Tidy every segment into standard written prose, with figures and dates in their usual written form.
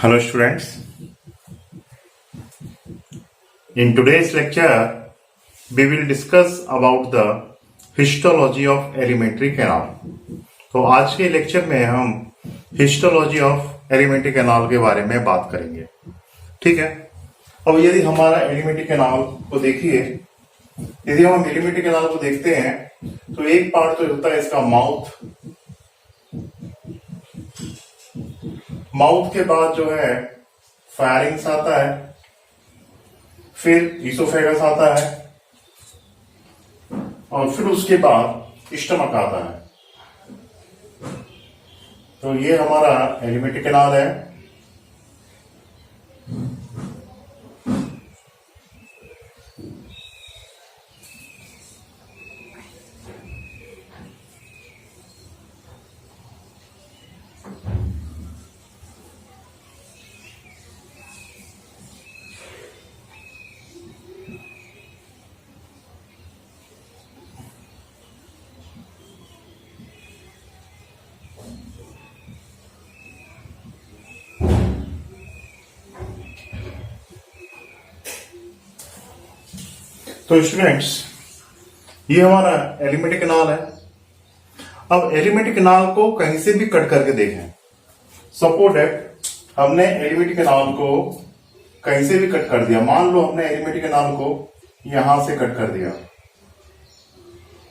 Hello students, in today's lecture we will discuss about the histology of alimentary canal। तो आज के lecture में हम हिस्टोलॉजी ऑफ एलिमेंट्री कैनाल के बारे में बात करेंगे। ठीक है, अब यदि हमारा एलिमेंट्री कैनाल को देखिए, यदि हम एलिमेंट्री कैनाल को देखते हैं तो एक पार्ट तो होता है इसका माउथ के बाद जो है फायरिंग्स आता है, फिर ईसोफेगस आता है और फिर उसके बाद स्टमक आता है। तो ये हमारा एलिमेंट्री कैनाल है। तो स्टूडेंट्स, ये हमारा एलिमेंट्री कैनाल है। अब एलिमेंट्री कैनाल को कहीं से भी कट करके देखें। सपोज दैट हमने एलिमेंट्री कैनाल को कहीं से भी कट कर दिया। मान लो हमने एलिमेंट्री कैनाल को यहां से कट कर दिया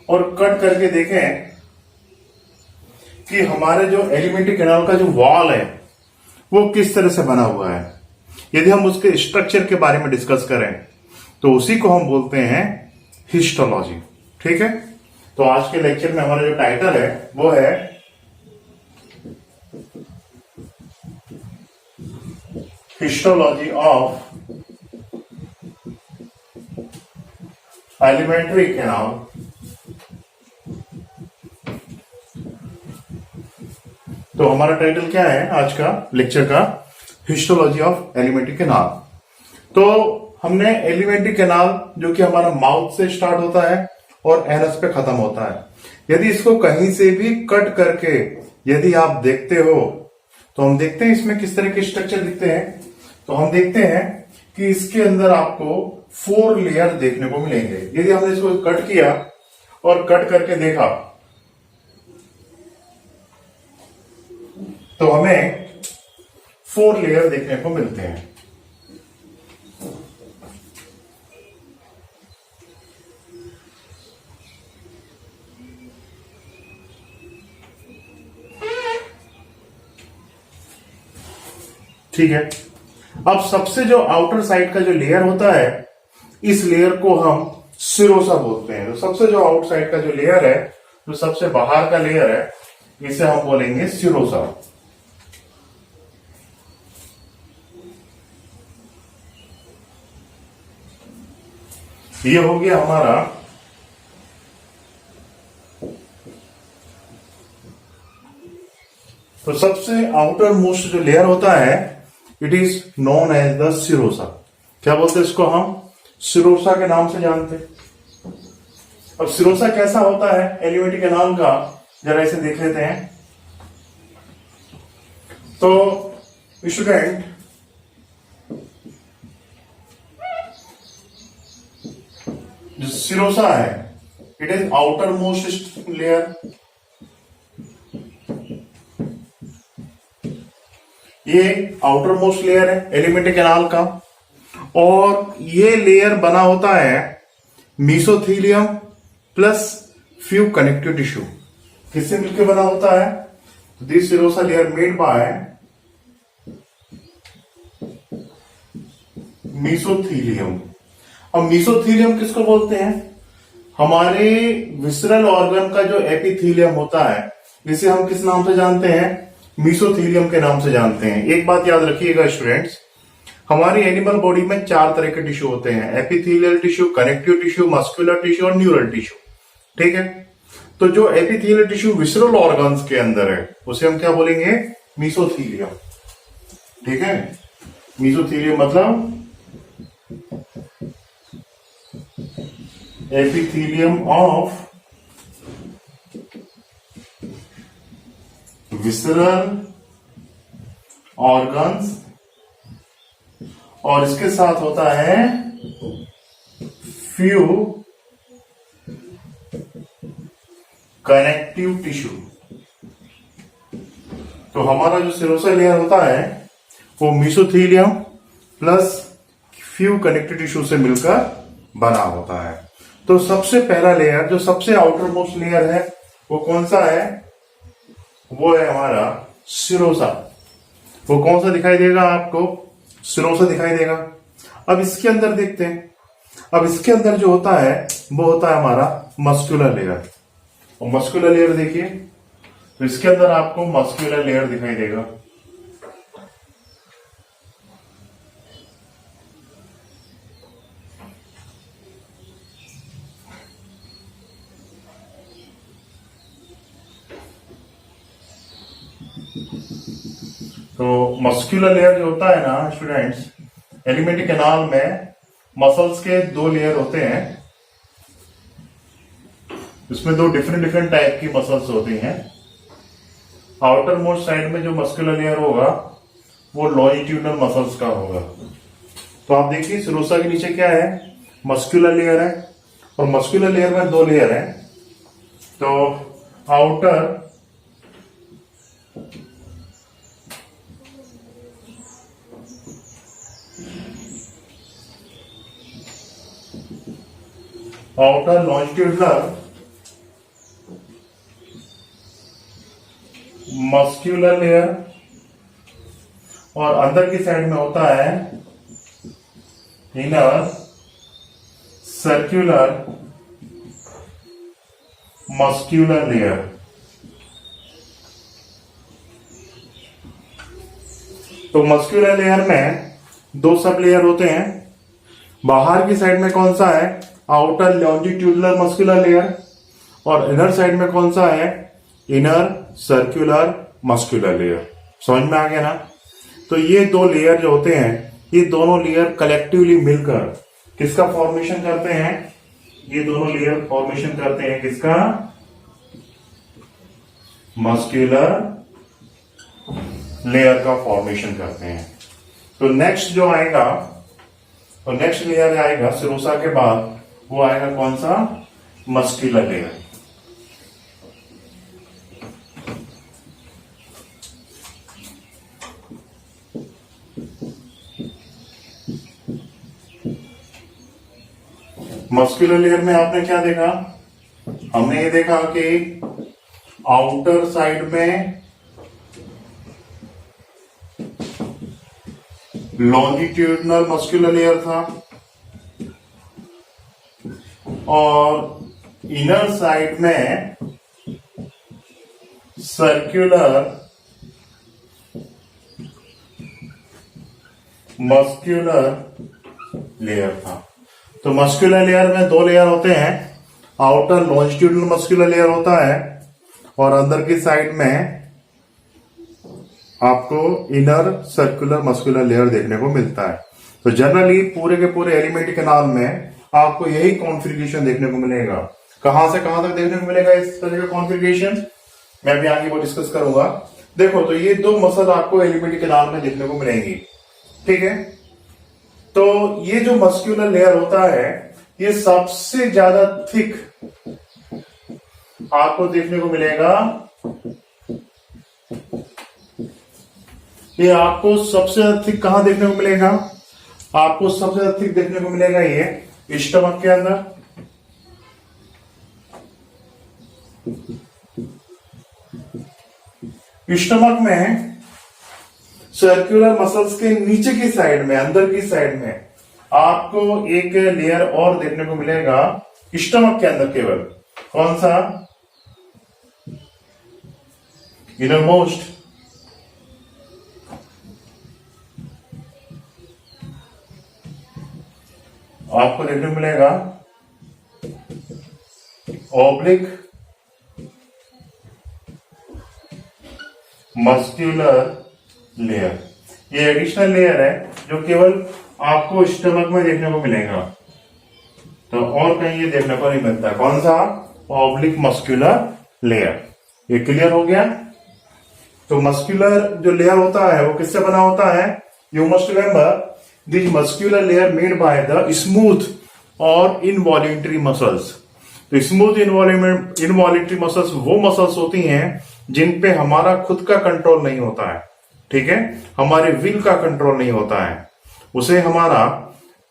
और कट करके देखें कि हमारे जो एलिमेंट्री कैनाल का जो वॉल है वो किस तरह से बना हुआ है। यदि हम उसके स्ट्रक्चर के बारे में डिस्कस करें तो उसी को हम बोलते हैं हिस्टोलॉजी। ठीक है, तो आज के लेक्चर में हमारा जो टाइटल है वो है हिस्टोलॉजी ऑफ एलिमेंट्री कैनाल। तो हमारा टाइटल क्या है आज का लेक्चर का? Histology of alimentary canal. तो हमने एलिमेंट्री कैनाल जो कि हमारा माउथ से स्टार्ट होता है और एनस पे खत्म होता है। यदि इसको कहीं से भी कट करके यदि आप देखते हो तो हम देखते हैं इसमें किस तरह के स्ट्रक्चर दिखते हैं। तो हम देखते हैं कि इसके अंदर आपको 4 लेयर देखने को मिलेंगे। यदि हमने इसको कट किया और कट करके देखा तो हमें 4 लेयर देखने को मिलते हैं। ठीक है, अब सबसे जो आउटर साइड का जो लेयर होता है, इस लेयर को हम सिरोसा बोलते हैं। तो सबसे जो आउटसाइड का जो लेयर है, जो सबसे बाहर का लेयर है, इसे हम बोलेंगे सिरोसा। ये हो गया हमारा तो सबसे आउटर मोस्ट जो लेयर होता है, it is known as the serosa. क्या बोलते हैं इसको? हम सिरोसा के नाम से जानते हैं। अब सिरोसा कैसा होता है एलिमेंट्री कैनाल का, जरा इसे देख लेते हैं। तो स्टूडेंट, जो सिरोसा है, it is outer most layer. ये आउटर मोस्ट लेयर है एलिमेंट्री कैनाल का, और ये लेयर बना होता है mesothelium plus few connective tissue. किससे मिलकर बना होता है? This serosa layer made by mesothelium. अब मीसोथीलियम किसको बोलते हैं? हमारे विसरल ऑर्गन का जो एपिथीलियम होता है, इसे हम किस नाम से जानते हैं? मीसोथीलियम के नाम से जानते हैं। एक बात याद रखिएगा स्टूडेंट्स, हमारी एनिमल बॉडी में 4 तरह के टिश्यू होते हैं: epithelial tissue, connective tissue, muscular tissue और न्यूरल टिश्यू। ठीक है, तो जो एपिथेलियल टिश्यू विसरल ऑर्गन्स के अंदर है, उसे हम क्या बोलेंगे? मीसोथीलियम। ठीक है, मीसोथीलियम मतलब एपिथेलियम ऑफ visceral organs और इसके साथ होता है फ्यू कनेक्टिव टिश्यू। तो हमारा जो सिरोसा लेयर होता है वो mesothelium plus few connective tissue से मिलकर बना होता है। तो सबसे पहला लेयर, जो सबसे आउटर मोस्ट लेयर है, वो कौन सा है? वो है हमारा सिरोसा। वो कौन सा दिखाई देगा आपको? सिरोसा दिखाई देगा। अब इसके अंदर देखते हैं। अब इसके अंदर जो होता है वो होता है हमारा मस्कुलर लेयर। और मस्कुलर लेयर देखिए, तो इसके अंदर आपको मस्कुलर लेयर दिखाई देगा। तो मस्कुलर लेयर जो होता है ना स्टूडेंट्स, एलिमेंट्री कैनाल में मसल्स के दो लेयर होते हैं। इसमें दो डिफरेंट टाइप की मसल्स होती हैं। आउटर मोस्ट साइड में जो मस्कुलर लेयर होगा वो लॉन्जिट्यूडनल मसल्स का होगा। तो आप देखिए सिरोसा के नीचे क्या है? मस्कुलर लेयर है। और मस्कुलर लेयर में दो लेयर है। तो आउटर लॉन्जिट्यूडनल मस्कुलर लेयर, और अंदर की साइड में होता है इनर सर्कुलर मस्कुलर लेयर। तो मस्कुलर लेयर में दो सब लेयर होते हैं। बाहर की साइड में कौन सा है? Outer longitudinal muscular layer. और इनर साइड में कौन सा है? Inner circular muscular layer. समझ में आ गया ना? तो ये दो लेयर जो होते हैं, ये दोनों लेयर कलेक्टिवली मिलकर किसका फॉर्मेशन करते हैं? ये दोनों लेयर फॉर्मेशन करते हैं किसका? मस्कुलर लेयर का फॉर्मेशन करते हैं। तो नेक्स्ट जो आएगा, तो नेक्स्ट लेयर आएगा सिरोसा के बाद, वो आएगा कौन सा? Muscular layer. मस्कुलर लेयर में आपने क्या देखा? हमने ये देखा कि आउटर साइड में लॉन्जिट्यूडनल मस्कुलर लेयर था और इनर साइड में सर्कुलर मस्कुलर लेयर था। तो मस्कुलर लेयर में दो लेयर होते हैं। आउटर लॉन्जिट्यूडनल मस्कुलर लेयर होता है और अंदर की साइड में आपको इनर सर्कुलर मस्कुलर लेयर देखने को मिलता है। तो जनरली पूरे के पूरे एलिमेंट्री कैनाल में आपको यही कॉन्फ़िगरेशन देखने को मिलेगा। कहां से कहां तक देखने को मिलेगा इस तरह का कॉन्फ़िगरेशन? मैं भी आगे वो डिस्कस करूंगा। देखो, तो ये दो मसल आपको एलिमेंट्री कैनाल में देखने को मिलेंगी। ठीक है, तो ये जो मस्कुलर लेयर होता है, ये सबसे ज्यादा थिक आपको देखने को मिलेगा। ये आपको सबसे ज्यादा थिक कहां देखने को मिलेगा? आपको सबसे ज्यादा थिक देखने को मिलेगा ये स्टमक के अंदर। स्टमक में सर्कुलर मसल्स के नीचे की साइड में, अंदर की साइड में आपको एक लेयर और देखने को मिलेगा स्टमक के अंदर। केवल कौन सा? Inner most. आपको देखने को मिलेगा ऑब्लिक मस्कुलर लेयर। ये एडिशनल लेयर है जो केवल आपको स्टमक में देखने को मिलेगा, तो और कहीं ये देखने को नहीं मिलता। कौन सा? Oblique muscular layer. ये क्लियर हो गया? तो मस्कुलर जो लेयर होता है वो किससे बना होता है? You must remember this muscular layer made by the smooth और इनवॉल्यूंटरी मसल्स। तो स्मूथ इनवॉल्यूंटरी मसल्स वो मसल्स होती हैं जिन पे हमारा खुद का कंट्रोल नहीं होता है, ठीक है, हमारे विल का कंट्रोल नहीं होता है, उसे हमारा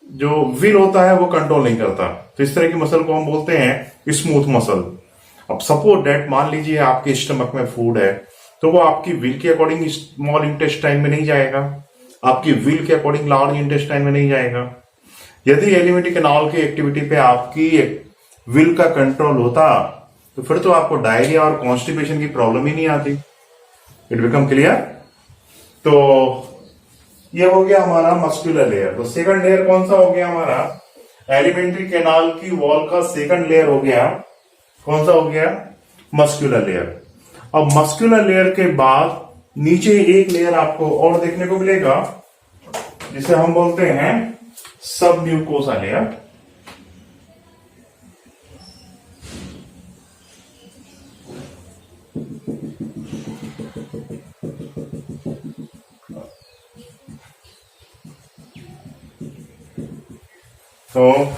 जो विल होता है वो कंट्रोल नहीं करता। तो इस तरह की मसल को हम बोलते हैं स्मूथ मसल। अब सपोज दैट मान लीजिए आपके स्टमक में फूड है, तो वो आपकी विल के अकॉर्डिंग स्मॉल इंटेस्टाइन में नहीं जाएगा, आपकी विल के अकॉर्डिंग लार्ज इंटेस्टाइन में नहीं जाएगा। यदि एलिमेंट्री कैनाल की एक्टिविटी पे आपकी विल का कंट्रोल होता तो फिर तो आपको डायरिया और कॉन्स्टिपेशन की प्रॉब्लम ही नहीं आती। It become clear. तो ये हो गया हमारा मस्कुलर लेयर। तो सेकंड लेयर कौन सा हो गया हमारा, एलिमेंट्री कैनाल की वॉल का सेकंड लेयर हो गया, कौन सा हो गया, मस्कुलर लेयर। अब मस्कुलर लेयर के बाद नीचे एक लेयर आपको और देखने को मिलेगा जिसे हम बोलते हैं सब म्यूकोसा लेयर। तो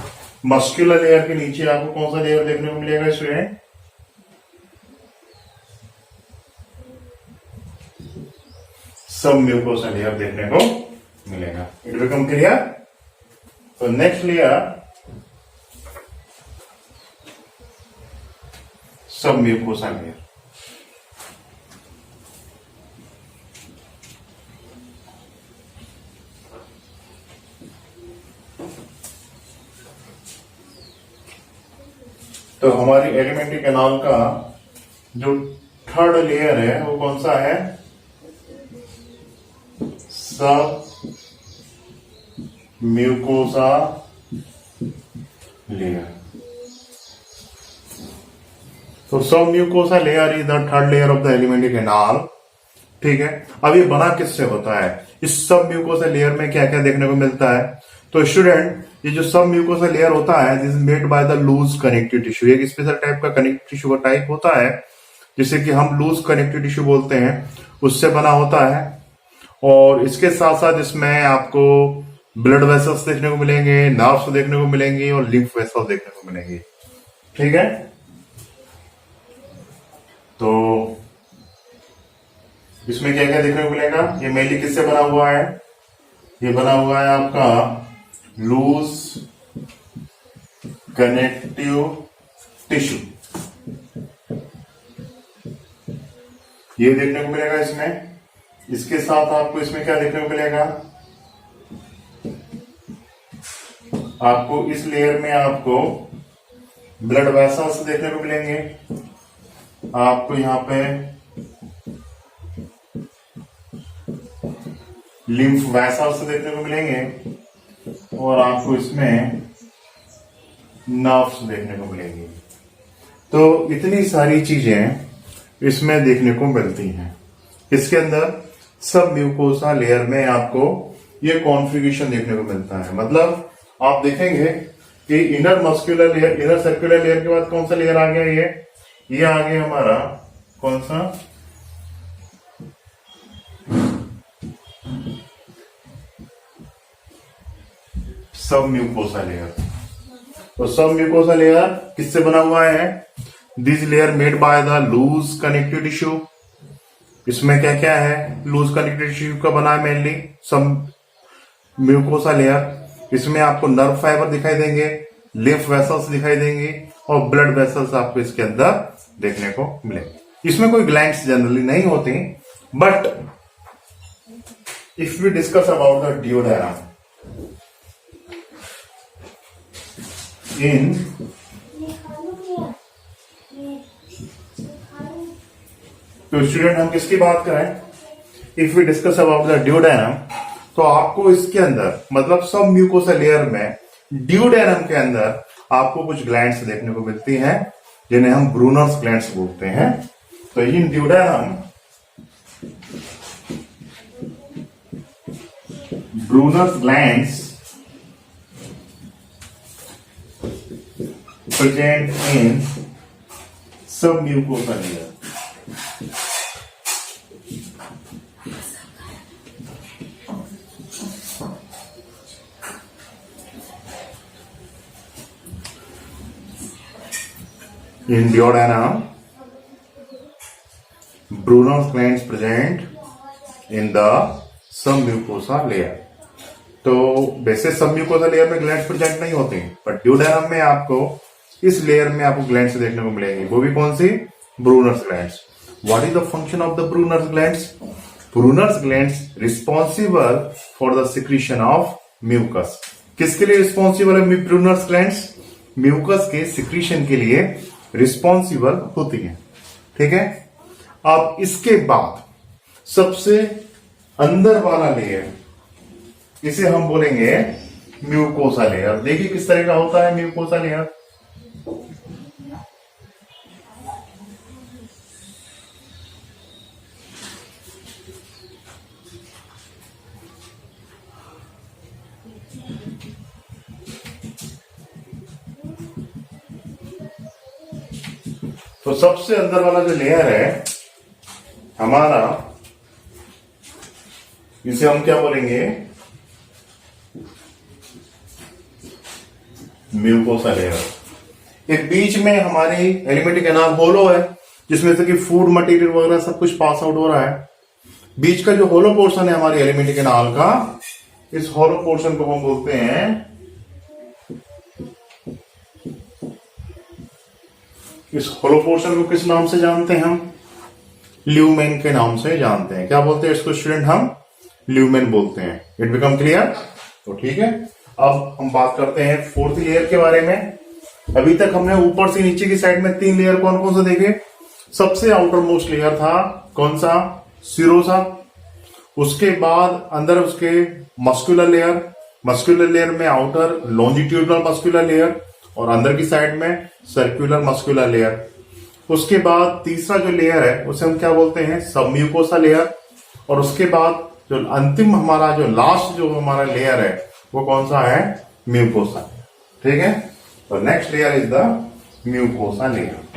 मस्कुलर लेयर के नीचे आपको कौन सा लेयर देखने को मिलेगा इसमें, सब म्यूकोसा लेयर देखने को मिलेगा। It become clear. तो नेक्स्ट लेयर सब म्यूकोसा लेयर। तो हमारी एलिमेंट्री कैनाल का जो थर्ड लेयर है वो कौन सा है, सब म्यूकोसा लेयर। तो सब mucosa layer is the third layer of the alimentary canal, ठीक है। अब ये बना किससे होता है, इस सब म्यूकोसा लेयर में क्या क्या देखने को मिलता है। तो स्टूडेंट, ये जो सब म्यूकोसा लेयर होता है this is made by the loose connective tissue. एक स्पेशल टाइप का कनेक्टिव टिश्यू का टाइप होता है जिसे कि हम लूज कनेक्टिव टिश्यू बोलते हैं, उससे बना होता है। और इसके साथ साथ इसमें आपको ब्लड वेसल्स देखने को मिलेंगे, नर्व्स देखने को मिलेंगे और लिम्फ वेसल्स देखने को मिलेंगे, ठीक है। तो इसमें क्या क्या देखने को मिलेगा, ये मेनली किससे बना हुआ है, ये बना हुआ है आपका लूज कनेक्टिव टिश्यू, ये देखने को मिलेगा इसमें। इसके साथ आपको इसमें क्या देखने को मिलेगा, आपको इस लेयर में आपको ब्लड वेसल्स देखने को मिलेंगे, आपको यहां पे लिम्फ वेसल्स देखने को मिलेंगे और आपको इसमें नर्व्स देखने को मिलेंगी। तो इतनी सारी चीजें इसमें देखने को मिलती हैं। इसके अंदर सब म्यूकोसा लेयर में आपको ये कॉन्फ़िगरेशन देखने को मिलता है। मतलब आप देखेंगे कि inner muscular layer, inner circular layer के बाद कौन सा लेयर आ गया, ये आ गया हमारा कौन सा, सब म्यूकोसा लेयर। तो सब म्यूकोसा लेयर किससे बना हुआ है, this layer made by the loose connective tissue. इसमें क्या क्या है, लूज कनेक्टिव टिश्यू का बना है मेनली सब म्यूकोसा लेयर। इसमें आपको नर्व फाइबर दिखाई देंगे, लिम्फ वेसल्स दिखाई देंगे और ब्लड वेसल्स आपको इसके अंदर देखने को मिलेंगे। इसमें कोई ग्लैंड्स जनरली नहीं होती, but if we discuss about the duodenum in तो स्टूडेंट हम किसकी बात करें, if we discuss about the duodenum, तो आपको इसके अंदर मतलब सब म्यूकोसा लेयर में डियोडायराम के अंदर आपको कुछ ग्लैंड्स देखने को मिलती हैं जिन्हें हम ब्रूनर्स ग्लैंड्स बोलते हैं। तो in duodenum Brunner's glands present in submucosa layer. In duodenum, Brunner's glands present in the submucosa layer. तो वैसे सबम्यूकोसा लेयर में ग्लैंड्स प्रेजेंट नहीं होते हैं, पर ड्यूडेनम में आपको इस लेयर में आपको ग्लैंड्स देखने को मिलेंगे। वो भी कौन सी? Brunner's glands. What is the function of the Brunner's glands? Brunner's glands responsible for the secretion of mucus. किसके लिए रिस्पॉन्सिबल है ब्रूनर्स ग्लैंड्स? म्यूकस के सिक्रीशन के लिए रिस्पॉन्सिबल होती है। ठीक है। अब इसके बाद सबसे अंदर वाला लेयर, इसे हम बोलेंगे म्यूकोसा लेयर। देखिए किस तरह का होता है म्यूकोसा लेयर। तो सबसे अंदर वाला जो लेयर है हमारा, इसे हम क्या बोलेंगे? Mucosa layer. एक बीच में हमारी एलिमेंट्री कैनाल होलो है, जिसमें से कि फूड मटेरियल वगैरह सब कुछ पास आउट हो रहा है। बीच का जो होलो पोर्शन है हमारी एलिमेंट्री कैनाल का, इस होलो पोर्शन को हम बोलते हैं, इस होलो पोर्शन को किस नाम से जानते हैं हम? ल्यूमेन के नाम से जानते हैं। क्या बोलते हैं इसको स्टूडेंट? हम ल्यूमेन बोलते हैं। It become clear? तो ठीक है, अब हम बात करते हैं फोर्थ लेयर के बारे में। अभी तक हमने ऊपर से नीचे की साइड में 3 लेयर कौन कौन से देखे? सबसे आउटर मोस्ट लेयर था कौन सा? सिरोसा। उसके बाद अंदर उसके मस्कुलर लेयर, मस्कुलर लेयर में आउटर लॉन्जिट्यूडनल मस्कुलर लेयर और अंदर की साइड में सर्कुलर मस्कुलर लेयर। उसके बाद तीसरा जो लेयर है उसे हम क्या बोलते हैं? Submucosa layer. और उसके बाद जो अंतिम हमारा जो लास्ट जो हमारा लेयर है वो कौन सा है? म्यूकोसा। ठीक है। तो next layer is the mucosa layer.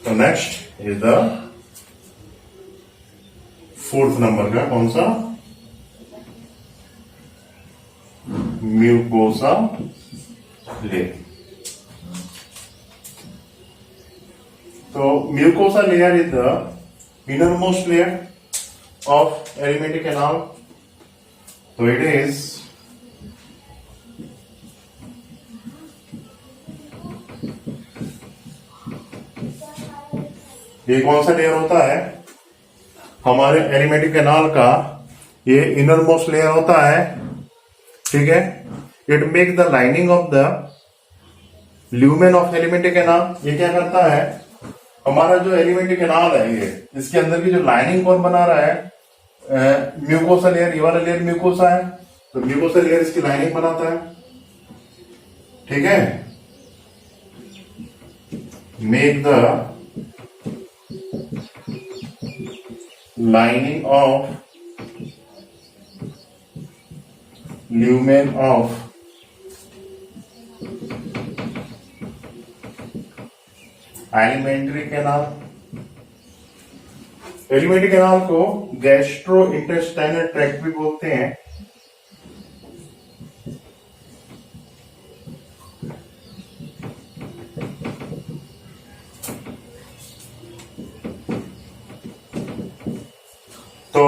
तो next is the fourth number का कौन सा? Mucosa layer. तो mucosa layer is the innermost layer of alimentary canal. तो इट इज ये कौन सा लेयर होता है? हमारे एलिमेंट्री कैनाल का ये इनरमोस्ट लेयर होता है। ठीक है। It make the lining of the lumen of alimentary canal. ये क्या करता है? हमारा जो एलिमेंट्री कैनाल है ये, इसके अंदर की जो लाइनिंग कौन बना रहा है? Mucosa layer. ये वाला लेयर म्यूकोसा है, तो म्यूकोसा लेयर इसकी लाइनिंग बनाता है। ठीक है। Make the lining of lumen of alimentary canal। Alimentary canal को गैस्ट्रो इंटेस्टाइनल ट्रैक्ट भी बोलते हैं। तो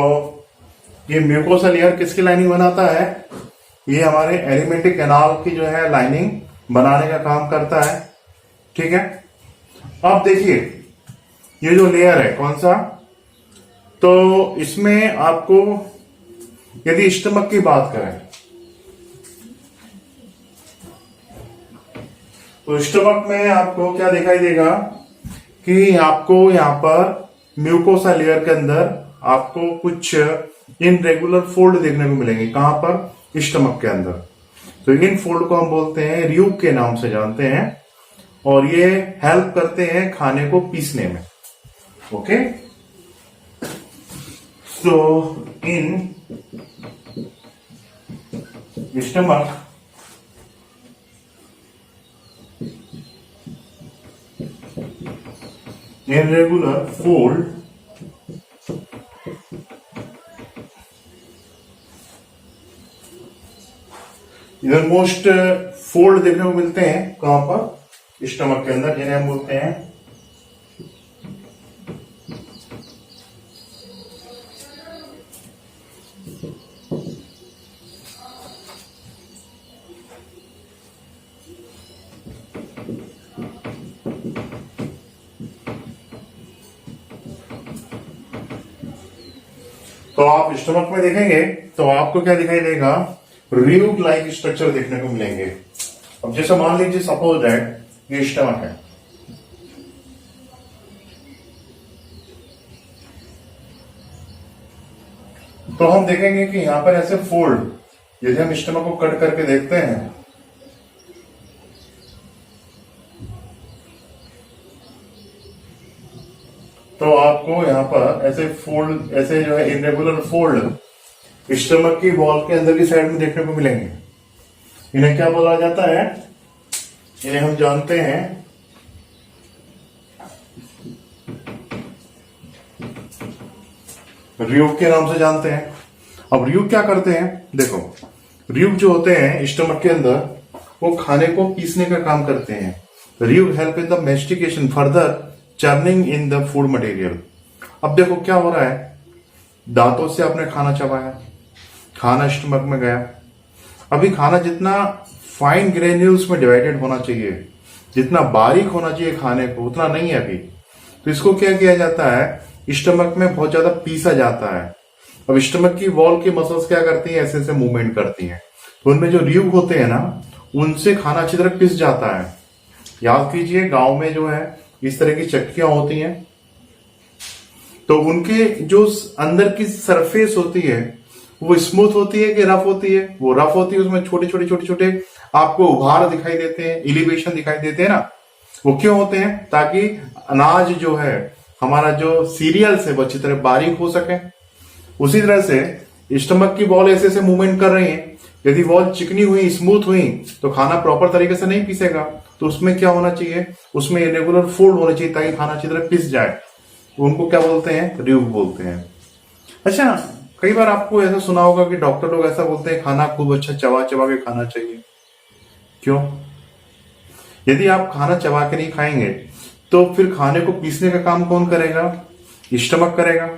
ये म्यूकोसा लेयर किसकी लाइनिंग बनाता है? ये हमारे एलिमेंट्री कैनाल की जो है लाइनिंग बनाने का काम करता है। ठीक है। अब देखिए ये जो लेयर है कौन सा, तो इसमें आपको यदि स्टमक की बात करें तो स्टमक में आपको क्या दिखाई देगा कि आपको यहां पर म्यूकोसा लेयर के अंदर आपको कुछ इनरेगुलर फोल्ड देखने को मिलेंगे। कहां पर? स्टमक के अंदर। तो इन फोल्ड को हम बोलते हैं र्यूक के नाम से जानते हैं, और ये हेल्प करते हैं खाने को पीसने में। Okay. So in stomach irregular fold इधर मोस्ट फोल्ड देखने को मिलते हैं कहां पर, स्टमक के अंदर, जिन्हें हम बोलते हैं तो आप स्टमक में देखेंगे तो आपको क्या दिखाई देगा, रियूग लाइक स्ट्रक्चर देखने को मिलेंगे। अब जैसे मान लीजिए सपोज दैट ये स्टमक है, तो हम देखेंगे कि यहां पर ऐसे फोल्ड, यदि हम स्टमक को कट करके देखते हैं तो आपको यहां पर ऐसे फोल्ड, ऐसे जो है इरेगुलर फोल्ड स्टमक की वॉल के अंदर की साइड में देखने को मिलेंगे। इन्हें क्या बोला जाता है, इन्हें हम जानते हैं रियूग के नाम से जानते हैं। अब रियूग क्या करते हैं, देखो रियूग जो होते हैं स्टमक के अंदर वो खाने को पीसने का काम करते हैं। Rugae help in the mastication further churning in the food material. अब देखो क्या हो रहा है, दांतों से आपने खाना चबाया, खाना स्टमक में गया, अभी खाना जितना फाइन ग्रेन्यूल्स में डिवाइडेड होना चाहिए, जितना बारीक होना चाहिए खाने को, उतना नहीं है अभी। तो इसको क्या किया जाता है, स्टमक में बहुत ज्यादा पीसा जाता है। अब स्टमक की वॉल की मसल्स क्या करती हैं, ऐसे ऐसे मूवमेंट करती हैं, तो उनमें जो रियूग होते हैं ना, उनसे खाना अच्छी तरह पिस जाता है। याद कीजिए गांव में जो है इस तरह की चक्कियां होती हैं, तो उनके जो अंदर की सरफेस होती है वो स्मूथ होती है कि रफ होती है, वो रफ होती है, उसमें छोटे छोटे छोटे छोटे आपको उभार दिखाई देते हैं, एलिवेशन दिखाई देते हैं ना। वो क्यों होते हैं, ताकि अनाज जो है हमारा जो सीरियल्स है वो अच्छी तरह बारीक हो सके। उसी तरह से स्टमक की वॉल ऐसे ऐसे मूवमेंट कर रही है, यदि वॉल चिकनी हुई, स्मूथ हुई, तो खाना प्रॉपर तरीके से नहीं पीसेगा। तो उसमें क्या होना चाहिए, उसमें इरेगुलर फोल्ड होना चाहिए ताकि खाना अच्छी तरह पिस जाए। उनको क्या बोलते हैं, रियूग बोलते हैं। अच्छा, कई बार आपको ऐसा सुना होगा कि डॉक्टर लोग ऐसा बोलते हैं खाना खूब अच्छा चबा चबा के खाना चाहिए। क्यों? यदि आप खाना चबा के नहीं खाएंगे तो फिर खाने को पीसने का काम कौन करेगा, स्टमक करेगा।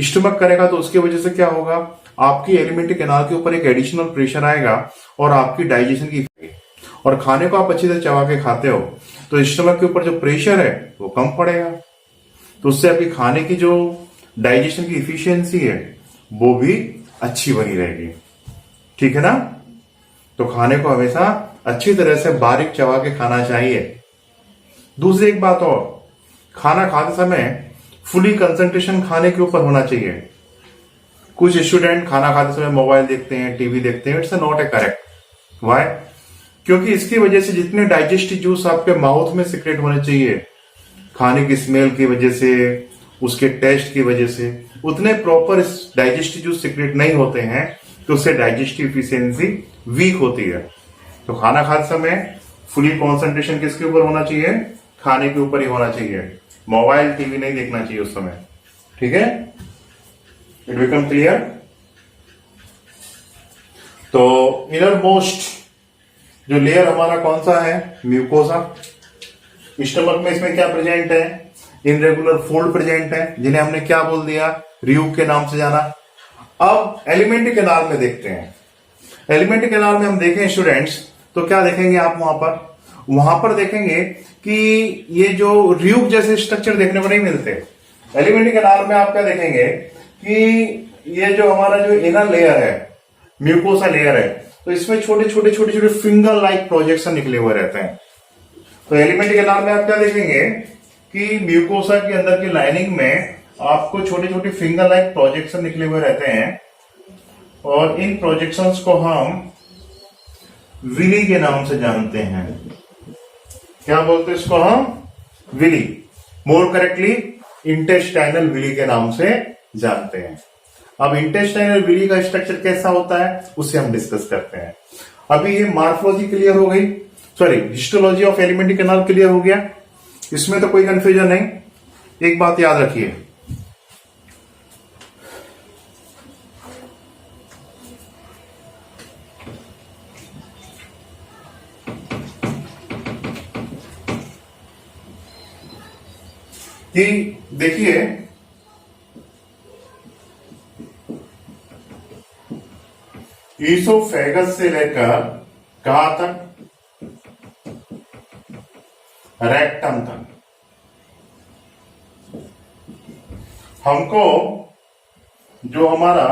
स्टमक करेगा तो उसकी वजह से क्या होगा, आपकी एलिमेंट्री कैनाल के ऊपर एक एडिशनल प्रेशर आएगा और आपकी डाइजेशन की, और खाने को आप अच्छी तरह चबा के खाते हो तो स्टमक के ऊपर जो प्रेशर है वो कम पड़ेगा, तो उससे आपकी खाने की जो डाइजेशन की इफिशियंसी है वो भी अच्छी बनी रहेगी। ठीक है ना। तो खाने को हमेशा अच्छी तरह से बारीक चबा के खाना चाहिए। दूसरी एक बात और, खाना खाते समय फुली कंसंट्रेशन खाने के ऊपर होना चाहिए। कुछ स्टूडेंट खाना खाते समय मोबाइल देखते हैं, टीवी देखते हैं, it's not A correct. Why? क्योंकि इसकी वजह से जितने डाइजेस्टिव जूस आपके माउथ में सिक्रेट होने चाहिए, खाने की स्मेल की वजह से, उसके टेस्ट की वजह से, उतने प्रॉपर डाइजेस्टिव जूस सिक्रेट नहीं होते हैं, तो उससे डाइजेस्टिव इफिशियंसी वीक होती है। तो खाना खाते समय फुली कॉन्सेंट्रेशन किसके ऊपर होना चाहिए, खाने के ऊपर ही होना चाहिए। मोबाइल टीवी नहीं देखना चाहिए उस समय। ठीक है, इट बिकम क्लियर। तो इनर मोस्ट जो लेयर हमारा कौन सा है, म्यूकोसा। स्टमक में इसमें क्या प्रेजेंट है, इनरेगुलर फोल्ड प्रेजेंट है, जिन्हें हमने क्या बोल दिया, रियूग के नाम से जाना। अब एलिमेंट्री कैनाल में देखते हैं। एलिमेंट्री कैनाल में हम देखें स्टूडेंट्स, तो क्या देखेंगे आप वहां पर देखेंगे कि ये जो रियूग जैसे स्ट्रक्चर देखने को नहीं मिलते। एलिमेंट्री कैनाल में आप क्या देखेंगे कि ये जो हमारा जो इनर लेयर है, म्यूकोसा लेयर है, तो इसमें छोटे छोटे छोटे छोटे फिंगर लाइक प्रोजेक्शन निकले हुए रहते हैं। तो एलिमेंट्री कैनाल में आप क्या देखेंगे कि म्यूकोसा के अंदर की लाइनिंग में आपको छोटे छोटे फिंगर लाइक प्रोजेक्शन निकले हुए रहते हैं, और इन प्रोजेक्शंस को हम विली के नाम से जानते हैं। क्या बोलते हैं इसको हम, विली। मोर करेक्टली इंटेस्टाइनल विली के नाम से जानते हैं। अब इंटेस्टाइनल विली का स्ट्रक्चर कैसा होता है उसे हम डिस्कस करते हैं। अभी ये मार्फोलॉजी क्लियर हो गई, sorry histology of alimentary canal clear हो गया, इसमें तो कोई कंफ्यूजन नहीं। एक बात याद रखिए, कि देखिए ईसोफेगस से लेकर कहां तक, रेक्टम तक, हमको जो हमारा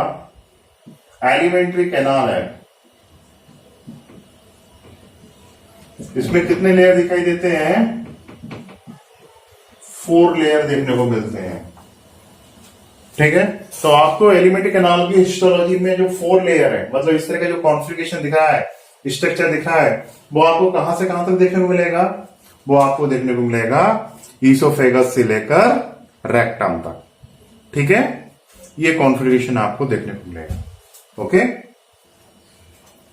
एलिमेंट्री कैनाल है इसमें कितने लेयर दिखाई देते हैं, 4 लेयर देखने को मिलते हैं। ठीक है, तो आपको एलिमेंट्री कैनाल की हिस्टोलॉजी में जो 4 लेयर है, मतलब इस तरह का जो कॉन्फ़िगरेशन दिखा है, स्ट्रक्चर दिखा है, वो आपको कहां से कहां तक देखने को मिलेगा, वो आपको देखने को मिलेगा ईसोफेगस से लेकर रेक्टम तक। ठीक है, ये कॉन्फ़िगरेशन आपको देखने को मिलेगा। ओके,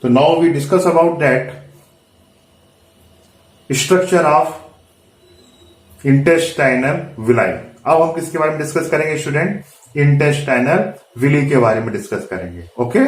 तो now we discuss about that structure of intestinal villi. अब हम किसके बारे में डिस्कस करेंगे स्टूडेंट, इंटेस्टाइनल विली के बारे में डिस्कस करेंगे। ओके